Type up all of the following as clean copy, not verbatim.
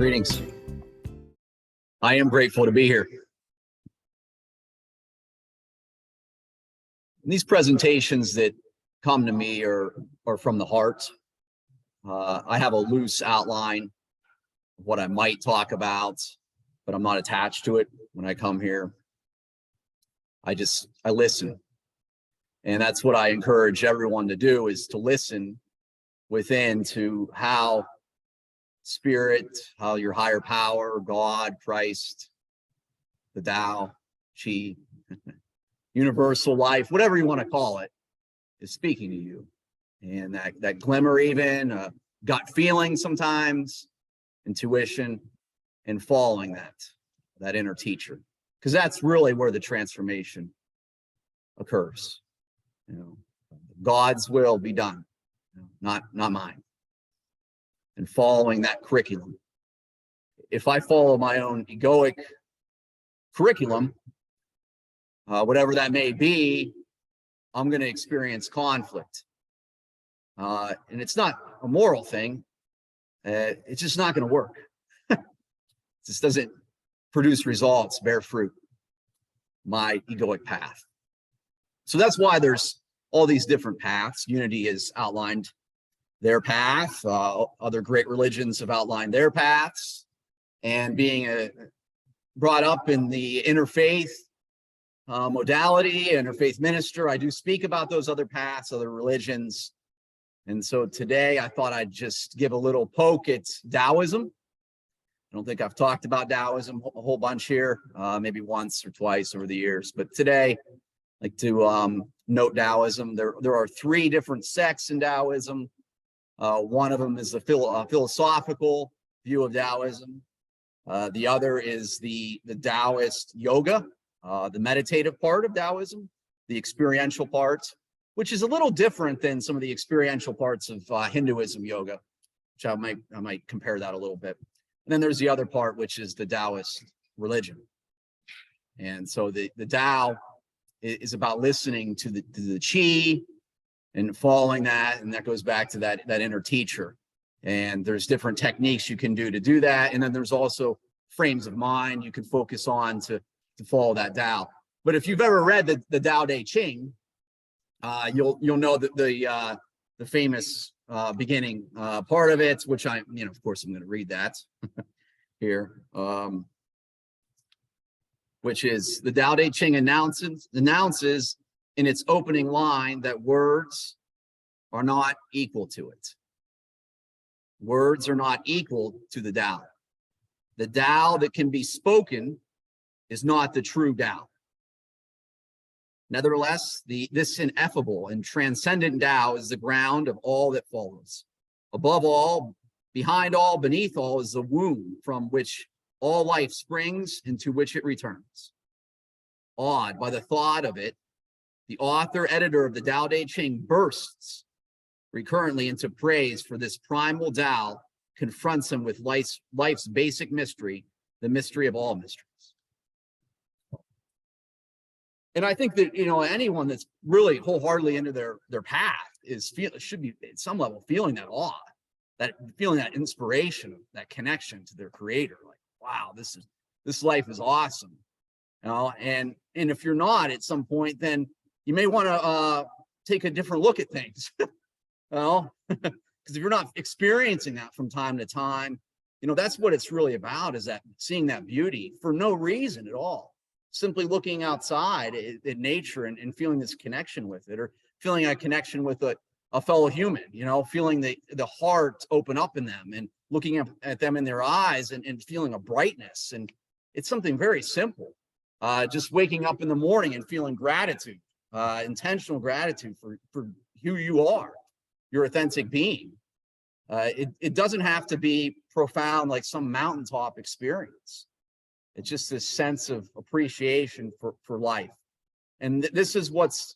Greetings. I am grateful to be here. These presentations that come to me are from the heart. I have a loose outline of what I might talk about, but I'm not attached to it when I come here. I listen. And that's what I encourage everyone to do, is to listen within to how Spirit, how your higher power, God, Christ, the Tao, Chi, universal life, whatever you want to call it, is speaking to you. And that glimmer, even gut feeling sometimes, intuition, and following that inner teacher, because that's really where the transformation occurs. God's will be done, not mine. And following that curriculum. If I follow my own egoic curriculum, whatever that may be, I'm going to experience conflict. And it's not a moral thing. It's just not going to work. It just doesn't produce results, bear fruit, my egoic path. So that's why there's all these different paths. Unity has outlined their path. Other great religions have outlined their paths. And being brought up in the interfaith modality, interfaith minister, I do speak about those other paths, other religions. And so today I thought I'd just give a little poke at Taoism. I don't think I've talked about Taoism a whole bunch here, maybe once or twice over the years. But today, I'd like to note Taoism. There are three different sects in Taoism. One of them is the philosophical view of Taoism. The other is the Taoist yoga, the meditative part of Taoism, the experiential part, which is a little different than some of the experiential parts of Hinduism yoga, which I might compare that a little bit. And then there's the other part, which is the Taoist religion. And so the Tao is about listening to the Chi and following that, and that goes back to that inner teacher. And there's different techniques you can do that. And then there's also frames of mind you can focus on to follow that Tao. But if you've ever read the Tao Te Ching, you'll know that the famous beginning part of it, which of course I'm going to read that here, which is the Tao Te Ching announces in its opening line that words are not equal to it. Words are not equal to the Tao. The Tao that can be spoken is not the true Tao. Nevertheless, this ineffable and transcendent Tao is the ground of all that follows. Above all, behind all, beneath all is the womb from which all life springs and to which it returns. Awed by the thought of it, the author-editor of the Tao Te Ching bursts recurrently into praise for this primal Tao, confronts him with life's basic mystery, the mystery of all mysteries. And I think that anyone that's really wholeheartedly into their path should be at some level feeling that awe, feeling that inspiration, that connection to their creator. Like, wow, this life is awesome. And if you're not at some point, then you may want to take a different look at things. Because if you're not experiencing that from time to time, that's what it's really about, is that seeing that beauty for no reason at all. Simply looking outside at nature and feeling this connection with it, or feeling a connection with a fellow human, feeling the heart open up in them and looking at them in their eyes and feeling a brightness. And it's something very simple. Just waking up in the morning and feeling gratitude, intentional gratitude for who you are, your authentic being. It doesn't have to be profound like some mountaintop experience. It's just this sense of appreciation for life. And this is what's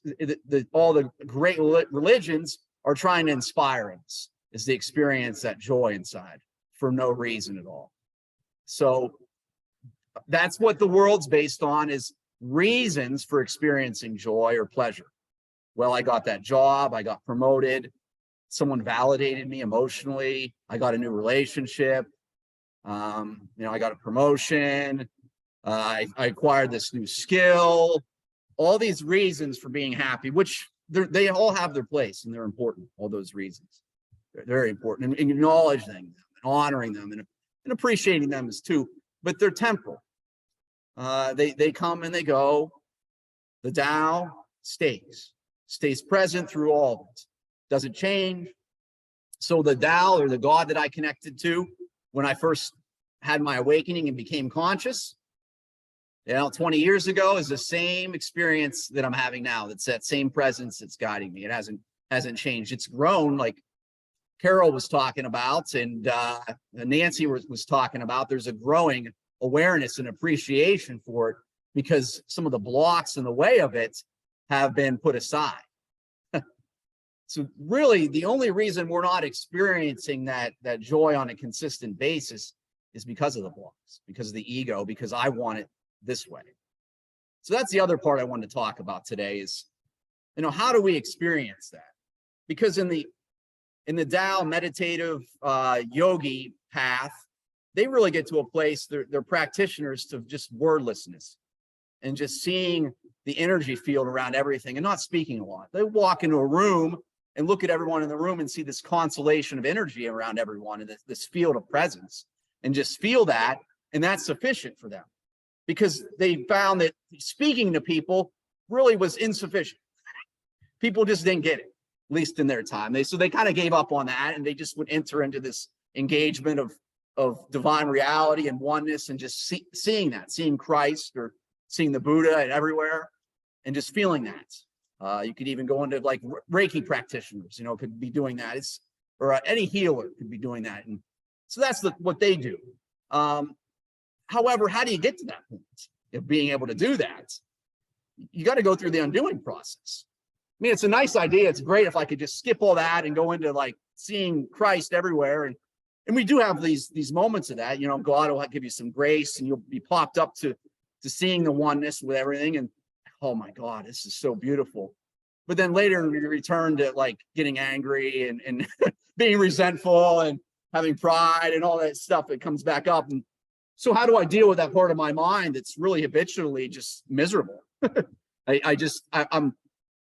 all the great religions are trying to inspire us, is to experience that joy inside for no reason at all. So that's what the world's based on, is reasons for experiencing joy or pleasure. Well, I got that job, I got promoted, someone validated me emotionally, I got a new relationship, I got a promotion. I acquired this new skill. All these reasons for being happy, which they all have their place and they're important. All those reasons, they're very important, and acknowledging them, and honoring them, and appreciating them is too. But they're temporal. They come and they go. The Tao stays present through all of it. Doesn't change. So the Tao, or the God that I connected to when I first had my awakening and became conscious, 20 years ago, is the same experience that I'm having now. That's that same presence that's guiding me. It hasn't changed. It's grown, like Carol was talking about, and Nancy was talking about. There's a growing awareness and appreciation for it, because some of the blocks in the way of it have been put aside. So really, the only reason we're not experiencing that joy on a consistent basis is because of the blocks, because of the ego, because I want it this way. So that's the other part I wanted to talk about today is, how do we experience that? Because in the Tao meditative yogi path, they really get to a place, they're practitioners to just wordlessness and just seeing the energy field around everything and not speaking a lot. They walk into a room and look at everyone in the room and see this constellation of energy around everyone and this field of presence, and just feel that, and that's sufficient for them, because they found that speaking to people really was insufficient. People just didn't get it, at least in their time. So they kind of gave up on that, and they just would enter into this engagement of divine reality and oneness, and just seeing Christ or seeing the Buddha everywhere, and just feeling that. You could even go into like Reiki practitioners, could be doing that. Or any healer could be doing that. And so that's what they do. However, how do you get to that point of being able to do that? You got to go through the undoing process. I mean, it's a nice idea. It's great if I could just skip all that and go into like seeing Christ everywhere. And we do have these moments of that. God will give you some grace, and you'll be popped up to seeing the oneness with everything. And oh my God, this is so beautiful. But then later we return to like getting angry and being resentful and having pride and all that stuff that comes back up. And so how do I deal with that part of my mind that's really habitually just miserable?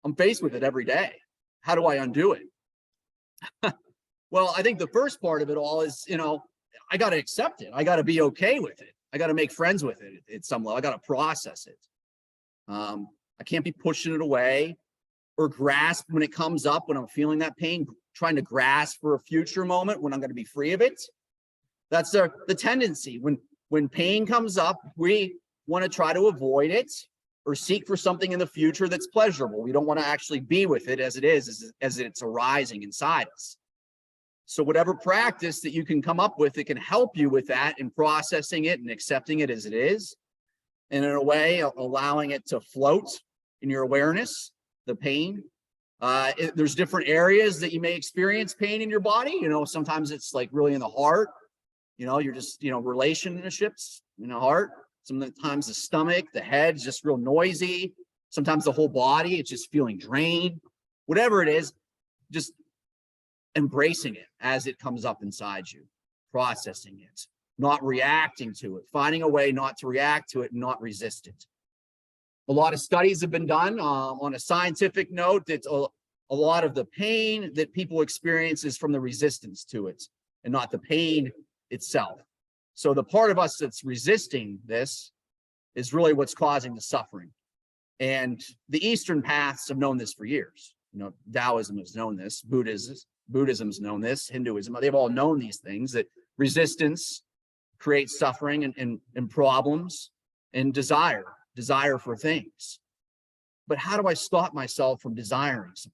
I'm faced with it every day. How do I undo it? Well, I think the first part of it all is, I got to accept it. I got to be okay with it. I got to make friends with it at some level. I got to process it. I can't be pushing it away or grasp when it comes up, when I'm feeling that pain, trying to grasp for a future moment when I'm going to be free of it. That's the tendency. When pain comes up, we want to try to avoid it or seek for something in the future that's pleasurable. We don't want to actually be with it as it is, as it's arising inside us. So whatever practice that you can come up with, it can help you with that and processing it and accepting it as it is. And in a way, allowing it to float in your awareness, the pain. There's different areas that you may experience pain in your body. Sometimes it's like really in the heart. You're just, relationships in the heart. Sometimes the stomach, the head's just real noisy. Sometimes the whole body, it's just feeling drained. Whatever it is, just embracing it as it comes up inside you, processing it, not reacting to it, finding a way not to react to it and not resist it. A lot of studies have been done on a scientific note that a lot of the pain that people experience is from the resistance to it and not the pain itself. So the part of us that's resisting this is really what's causing the suffering. And the Eastern paths have known this for years. Taoism has known this, Buddhism's known this, Hinduism, they've all known these things, that resistance creates suffering and problems and desire for things. But how do I stop myself from desiring something?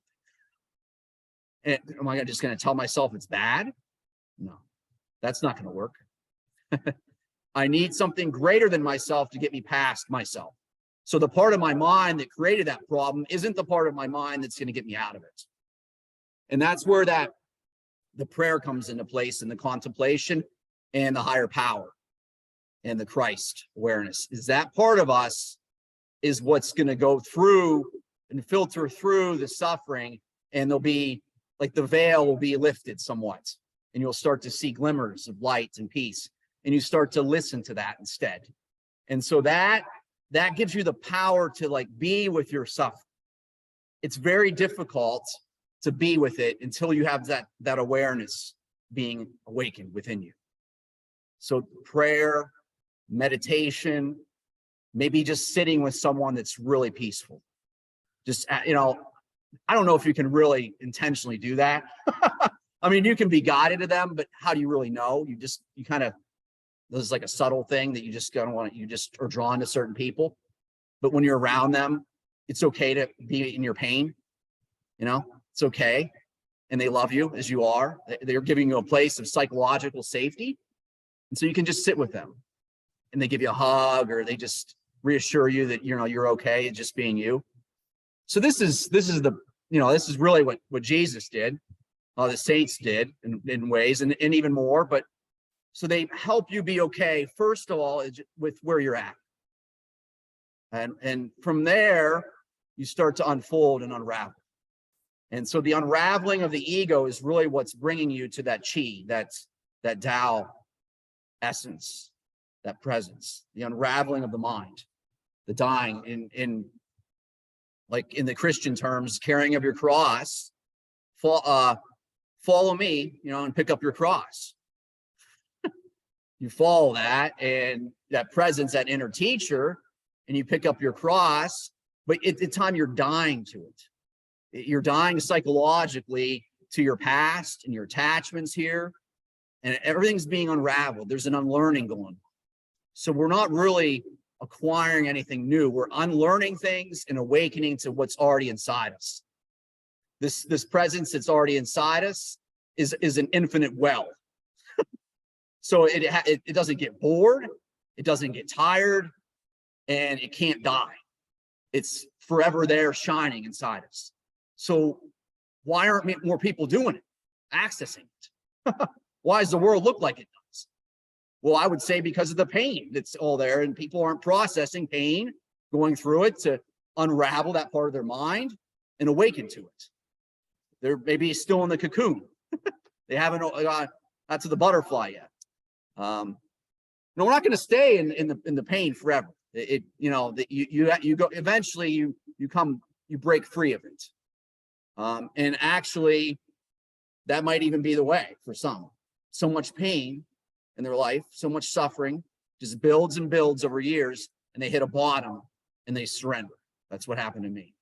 And am I just going to tell myself it's bad? No, that's not going to work. I need something greater than myself to get me past myself. So the part of my mind that created that problem isn't the part of my mind that's going to get me out of it. And that's where the prayer comes into place, and the contemplation and the higher power and the Christ awareness. Is that part of us is what's going to go through and filter through the suffering, and there'll be like the veil will be lifted somewhat, and you'll start to see glimmers of light and peace. and you start to listen to that instead. And so that gives you the power to like be with your suffering. It's very difficult to be with it until you have that awareness being awakened within you. So prayer, meditation, maybe just sitting with someone that's really peaceful. Just, you know, I don't know if you can really intentionally do that. I mean, you can be guided to them, but how do you really know? You kind of, this is like a subtle thing that you just don't want, you just are drawn to certain people. But when you're around them, it's okay to be in your pain. You know, it's okay. And they love you as you are. They're giving you a place of psychological safety. And so you can just sit with them and they give you a hug, or they just reassure you that, you know, you're okay, just being you. So this is really what Jesus did. The saints did in ways, and even more. But so they help you be okay, first of all, with where you're at. And from there, you start to unfold and unravel. And so the unraveling of the ego is really what's bringing you to that chi, that Tao essence, that presence, the unraveling of the mind, the dying in like in the Christian terms, carrying of your cross, follow me, you know, and pick up your cross. You follow that and that presence, that inner teacher, and you pick up your cross, but at the time you're dying to it. You're dying psychologically to your past and your attachments here, and everything's being unraveled. There's an unlearning going on. So we're not really acquiring anything new. We're unlearning things and awakening to what's already inside us. This presence that's already inside us is an infinite well. So it doesn't get bored, it doesn't get tired, and it can't die. It's forever there, shining inside us. So why aren't more people doing it, accessing it? Why does the world look like it does? Well, I would say because of the pain that's all there, and people aren't processing pain, going through it to unravel that part of their mind and awaken to it. They're maybe still in the cocoon. They haven't got to the butterfly yet. No, we're not going to stay in the pain forever. You go eventually. You break free of it. And actually, that might even be the way for some. So much pain in their life, so much suffering, just builds and builds over years, and they hit a bottom and they surrender. That's what happened to me.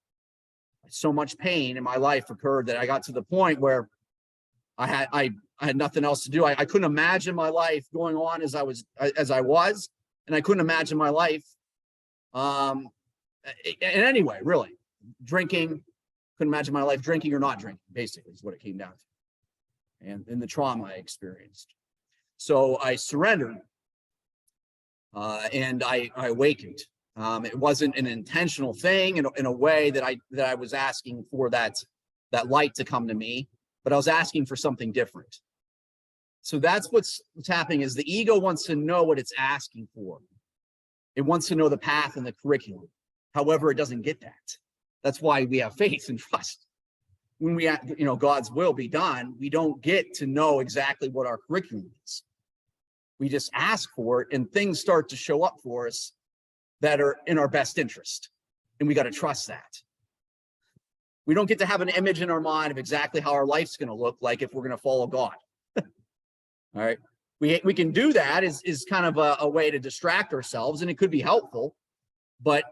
So much pain in my life occurred that I got to the point where I had nothing else to do. I couldn't imagine my life going on as I was, and I couldn't imagine my life in any way, really. Drinking, couldn't imagine my life drinking or not drinking, basically, is what it came down to. And the trauma I experienced. So I surrendered and I awakened. It wasn't an intentional thing in a way that I was asking for that light to come to me, but I was asking for something different. So that's what's happening, is the ego wants to know what it's asking for. It wants to know the path and the curriculum. However, it doesn't get that. That's why we have faith and trust. When we, God's will be done, we don't get to know exactly what our curriculum is. We just ask for it, and things start to show up for us that are in our best interest. And we got to trust that. We don't get to have an image in our mind of exactly how our life's going to look like if we're going to follow God. All right. We can do that is kind of a way to distract ourselves, and it could be helpful. But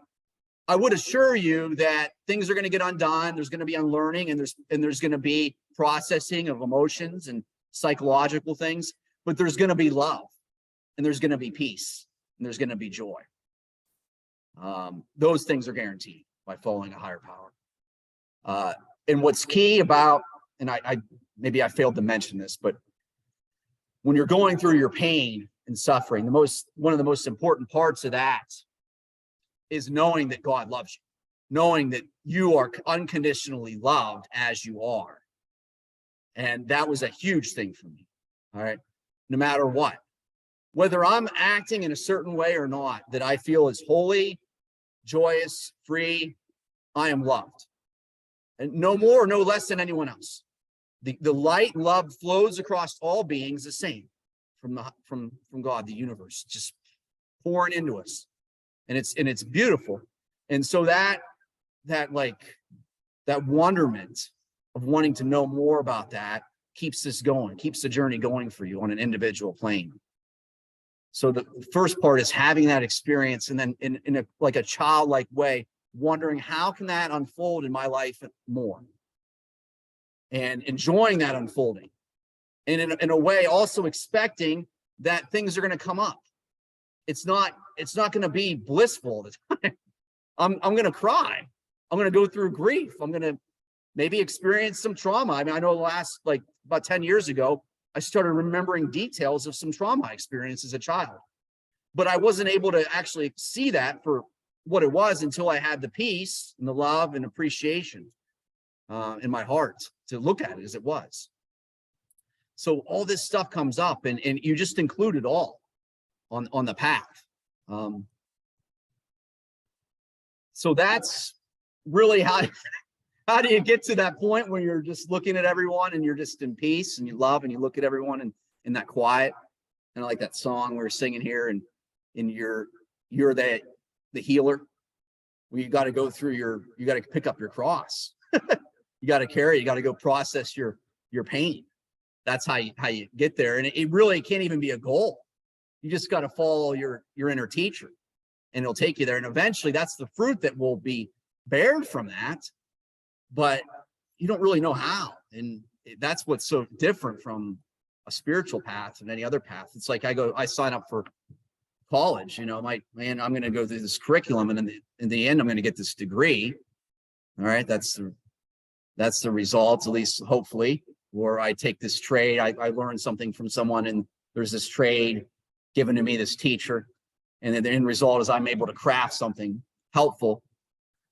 I would assure you that things are going to get undone. There's going to be unlearning, and there's going to be processing of emotions and psychological things. But there's going to be love, and there's going to be peace, and there's going to be joy. Those things are guaranteed by following a higher power. And what's key about, and maybe I failed to mention this, but when you're going through your pain and suffering, one of the most important parts of that is knowing that God loves you, knowing that you are unconditionally loved as you are. And that was a huge thing for me. All right. No matter what, whether I'm acting in a certain way or not, that I feel is holy, joyous, free, I am loved. And no more, no less than anyone else. The light and love flows across all beings the same. from God, the universe, just pouring into us. And it's beautiful. And so that wonderment of wanting to know more about that keeps this going, keeps the journey going for you on an individual plane. So the first part is having that experience, and then in a childlike way, wondering how can that unfold in my life more, and enjoying that unfolding, and in a way also expecting that things are going to come up. It's not going to be blissful all the time. I'm going to cry. I'm going to go through grief. I'm going to maybe experience some trauma. I mean, I know about 10 years ago, I started remembering details of some trauma I experienced as a child, but I wasn't able to actually see that for what it was until I had the peace and the love and appreciation in my heart to look at it as it was. So all this stuff comes up, and you just include it all on the path. So that's really how do you get to that point where you're just looking at everyone and you're just in peace and you love and you look at everyone and in that quiet. And I like that song we were singing here, and you're the healer. Well, you got to go through you got to pick up your cross. You got to carry, you got to go process your pain. That's how you get there. And it really can't even be a goal. You just got to follow your inner teacher, and it'll take you there. And eventually that's the fruit that will be bared from that, but you don't really know how. And that's what's so different from a spiritual path and any other path. It's like I sign up for college, I'm going to go through this curriculum, and in the end, I'm going to get this degree. All right. That's the result, at least hopefully. Or I take this trade, I learned something from someone, and there's this trade given to me, this teacher, and then the end result is I'm able to craft something helpful.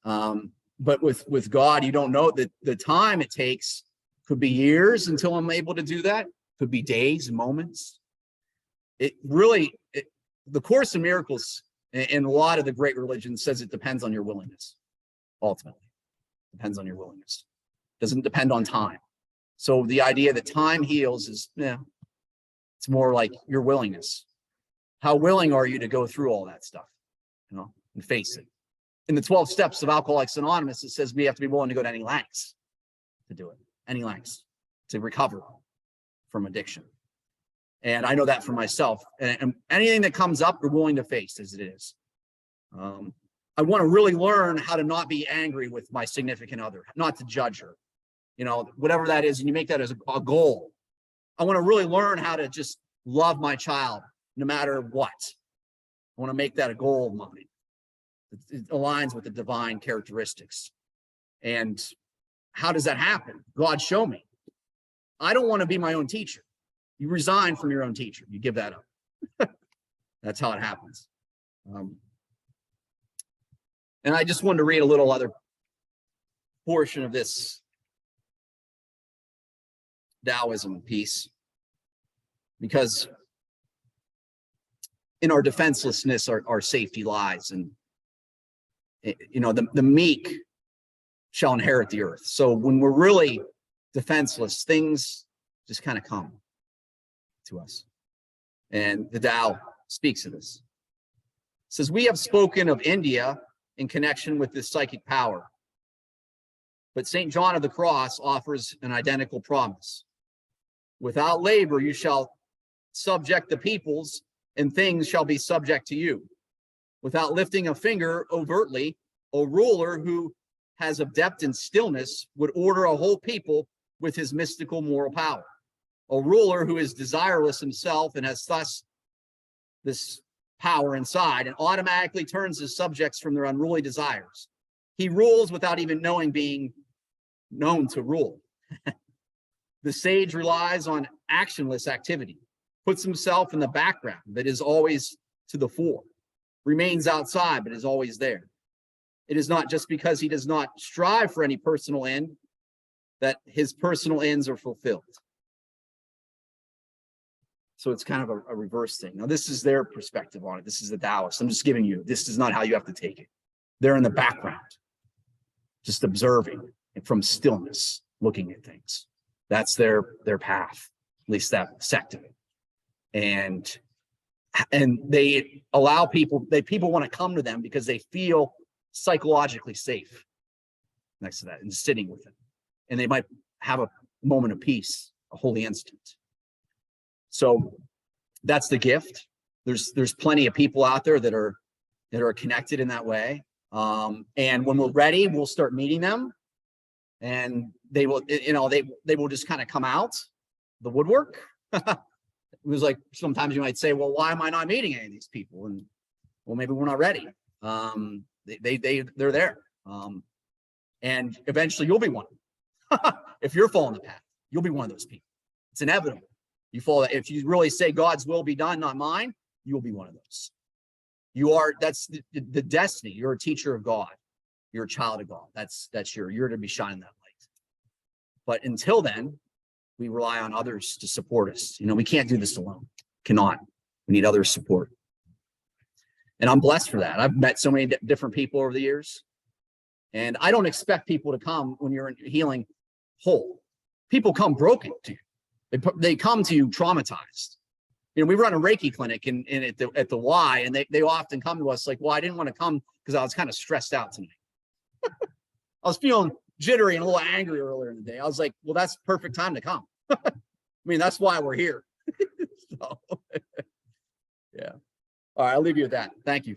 But with God, you don't know that the time it takes. Could be years until I'm able to do that. Could be days, moments. The Course in Miracles and a lot of the great religions says it depends on your willingness. Ultimately, depends on your willingness. Doesn't depend on time. So the idea that time heals is, it's more like your willingness. How willing are you to go through all that stuff, and face it? In the 12 steps of Alcoholics Anonymous, it says we have to be willing to go to any lengths to do it, any lengths to recover from addiction. And I know that for myself. And anything that comes up, we're willing to face as it is. I want to really learn how to not be angry with my significant other, not to judge her, whatever that is, and you make that as a goal. I want to really learn how to just love my child no matter what. I want to make that a goal of mine. It aligns with the divine characteristics. And how does that happen? God, show me. I don't want to be my own teacher. You resign from your own teacher. You give that up. That's how it happens. And I just wanted to read a little other portion of this Taoism piece, because in our defenselessness, our safety lies. And the meek shall inherit the earth. So when we're really defenseless, things just kind of come to us. And the Tao speaks of this. It says, we have spoken of India in connection with this psychic power, but St. John of the Cross offers an identical promise. Without labor, you shall subject the peoples, and things shall be subject to you. Without lifting a finger overtly, a ruler who has adept in stillness would order a whole people with his mystical moral power. A ruler who is desireless himself and has thus this power inside and automatically turns his subjects from their unruly desires. He rules without even being known to rule. The sage relies on actionless activity, puts himself in the background, but is always to the fore, remains outside, but is always there. It is not just because he does not strive for any personal end that his personal ends are fulfilled. So it's kind of a reverse thing. Now, this is their perspective on it. This is the Taoist. I'm just giving you, this is not how you have to take it. They're in the background, just observing and from stillness, looking at things. That's their path, at least that sect of it. and they allow people want to come to them because they feel psychologically safe next to that and sitting with it, and they might have a moment of peace, a holy instant. So that's the gift. There's plenty of people out there that are connected in that way. And when we're ready, we'll start meeting them, and they will, they will just kind of come out the woodwork. It was like, sometimes you might say, well, why am I not meeting any of these people? And well, maybe we're not ready. They're there. And eventually you'll be one. If you're following the path, you'll be one of those people. It's inevitable. You follow that. If you really say God's will be done, not mine, you'll be one of those. That's the destiny. You're a teacher of God. You're a child of God. You're to be shining that light. But until then, we rely on others to support us. We can't do this alone. Cannot. We need others' support. And I'm blessed for that. I've met so many different people over the years. And I don't expect people to come when you're healing whole. People come broken to you. They come to you traumatized. We run a Reiki clinic at the Y, and they often come to us like, well, I didn't want to come because I was kind of stressed out tonight. I was feeling jittery and a little angry earlier in the day. I was like, well, that's perfect time to come. I mean, that's why we're here. So, yeah. All right, I'll leave you with that. Thank you.